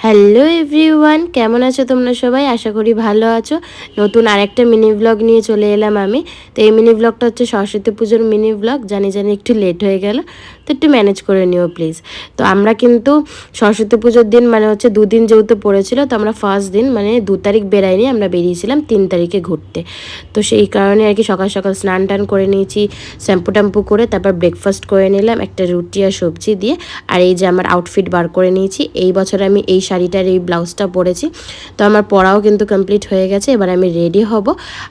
Hello everyone, কেমন আছো তোমরা সবাই? আশা করি ভালো আছো। নতুন আরেকটা মিনি ব্লগ নিয়ে চলে এলাম আমি। তো এই মিনি ব্লগটা হচ্ছে সরস্বতী পুজোর মিনি ব্লগ। জানি একটু লেট হয়ে গেল, তো একটু ম্যানেজ করে নিও প্লিজ। তো আমরা কিন্তু সরস্বতী পুজোর দিন মানে হচ্ছে দুদিন যেহেতু পড়েছিল, তো আমরা ফার্স্ট দিন মানে 2 তারিখ বেরাইনি, আমরা বেরিয়েছিলাম 3 তারিখে ঘুরতে। তো সেই কারণে আর কি সকাল সকাল স্নান টান করে নিয়েছি, শ্যাম্পু ট্যাম্পু করে তারপর ব্রেকফাস্ট করে নিলাম একটা রুটি আর সবজি দিয়ে। আর এই যে আমার আউটফিট বার করে নিয়েছি। এই বছর আমি এই শাড়িটার এই ব্লাউজটা পরেছি। তো আমার পরাও কিন্তু কমপ্লিট হয়ে গেছে। এবার আমি রেডি হব।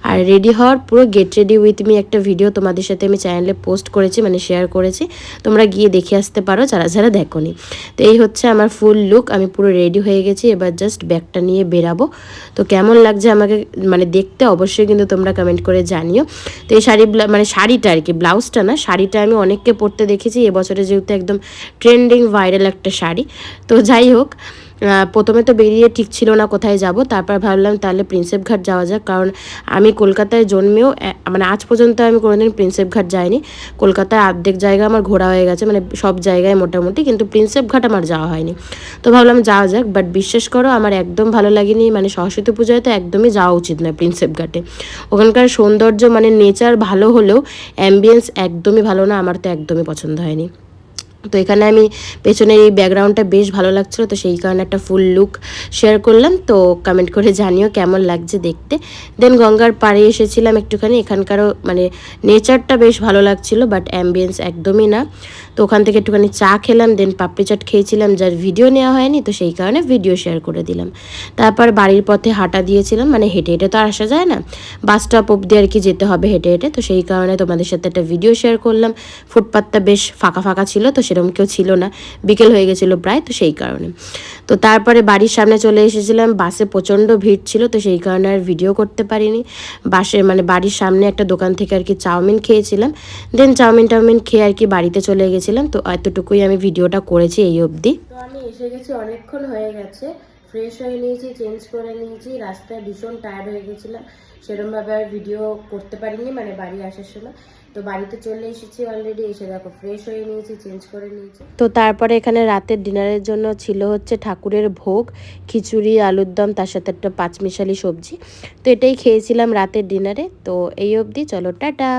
আর রেডি হওয়ার পুরো গেট রেডি উইথ মি একটা ভিডিও তোমাদের সাথে আমি চ্যানেলে পোস্ট করেছি, মানে শেয়ার করেছি। তোমরা গিয়ে দেখে আসতে পারো যারা যারা দেখোনি। তো এই হচ্ছে আমার ফুল লুক। আমি পুরো রেডি হয়ে গেছি, এবার জাস্ট ব্যাগটা নিয়ে বেরাবো। তো কেমন লাগছে আমাকে মানে দেখতে অবশ্যই কিন্তু তোমরা কমেন্ট করে জানিও। তো এই মানে শাড়িটা আর কি, ব্লাউজটা না, শাড়িটা আমি অনেককে পরতে দেখেছি এবছরে, যেহেতু একদম ট্রেন্ডিং ভাইরাল একটা শাড়ি। তো যাই হোক, প্রথমে তো বেরিয়ে ঠিক ছিল না কোথায় যাব। তারপর ভাবলাম তাহলে প্রিন্সেপ ঘাট যাওয়া যাক, কারণ আমি কলকাতায় জন্মেও মানে আজ পর্যন্ত আমি কোনোদিন প্রিন্সেপ ঘাট যাইনি। কলকাতায় অর্ধেক জায়গা আমার ঘোরা হয়ে গেছে, মানে সব জায়গায় মোটামুটি, কিন্তু প্রিন্সেপ ঘাট আমার যাওয়া হয়নি। তো ভাবলাম যাওয়া যাক, বাট বিশ্বাস করো আমার একদম ভালো লাগেনি। মানে সরস্বতী পুজোয় তো একদমই যাওয়া উচিত নয় প্রিন্সেপ ঘাটে। ওখানকার সৌন্দর্য মানে নেচার ভালো হলেও অ্যাম্বিয়েন্স একদমই ভালো না, আমার তো একদমই পছন্দ হয়নি। তো এখানে আমি পেছনের এই ব্যাকগ্রাউন্ডটা বেশ ভালো লাগছিলো, তো সেই কারণে একটা ফুল লুক শেয়ার করলাম। তো কমেন্ট করে জানিও কেমন লাগছে দেখতে। দেন গঙ্গার পাড়ে এসেছিলাম একটুখানি, এখানকারও মানে নেচারটা বেশ ভালো লাগছিলো, বাট অ্যাম্বিয়েন্স একদমই না। তো ওখান থেকে একটুখানি চা খেলাম, দেন পাপড়ি চাট খেয়েছিলাম, যার ভিডিও নেওয়া হয়নি, তো সেই কারণে ভিডিও শেয়ার করে দিলাম। তারপর বাড়ির পথে হাঁটা দিয়েছিলাম, মানে হেঁটে হেঁটে তো আর আসা যায় না, বাস স্টপ অব্দি আর কি যেতে হবে হেঁটে হেঁটে। তো সেই কারণে তোমাদের সাথে একটা ভিডিও শেয়ার করলাম। ফুটপাথটা বেশ ফাঁকা ফাঁকা ছিল, তো সেরকম কেউ ছিল না, বিকেল হয়ে গেছিলো প্রায়, তো সেই কারণে। তো তারপরে বাড়ির সামনে চলে এসেছিলাম, বাসে প্রচণ্ড ভিড় ছিল, তো সেই কারণে আর ভিডিও করতে পারিনি। বাসে মানে বাড়ির সামনে একটা দোকান থেকে আর কি চাউমিন খেয়েছিলাম, দেন চাউমিন খেয়ে আর কি বাড়িতে চলে গেছিলাম। তো এতটুকুই আমি ভিডিওটা করেছি এই অবধি। তো আমি এসে গেছি, অনেকক্ষণ হয়ে গেছে, ফ্রেশ হয়ে নিয়েছি, চেঞ্জ করে নিয়েছি। রাস্তায় ভীষণ টায়ার্ড হয়ে গেছিলাম, সেরকমভাবে আর ভিডিও করতে পারিনি মানে বাড়ি আসার সময়। তো বাড়িতে চলে এসেছি অলরেডি, এসে দেখো ফ্রেশ হয়ে নিয়েছি, চেঞ্জ করে নিয়েছি। তো তারপরে এখানে রাতের ডিনারের জন্য ছিল হচ্ছে ঠাকুরের ভোগ, খিচুড়ি, আলুর দম, তার সাথে একটা পাঁচমিশালি সবজি। তো এটাই খেয়েছিলাম রাতের ডিনারে। তো এই অবধি, চলো টাটা।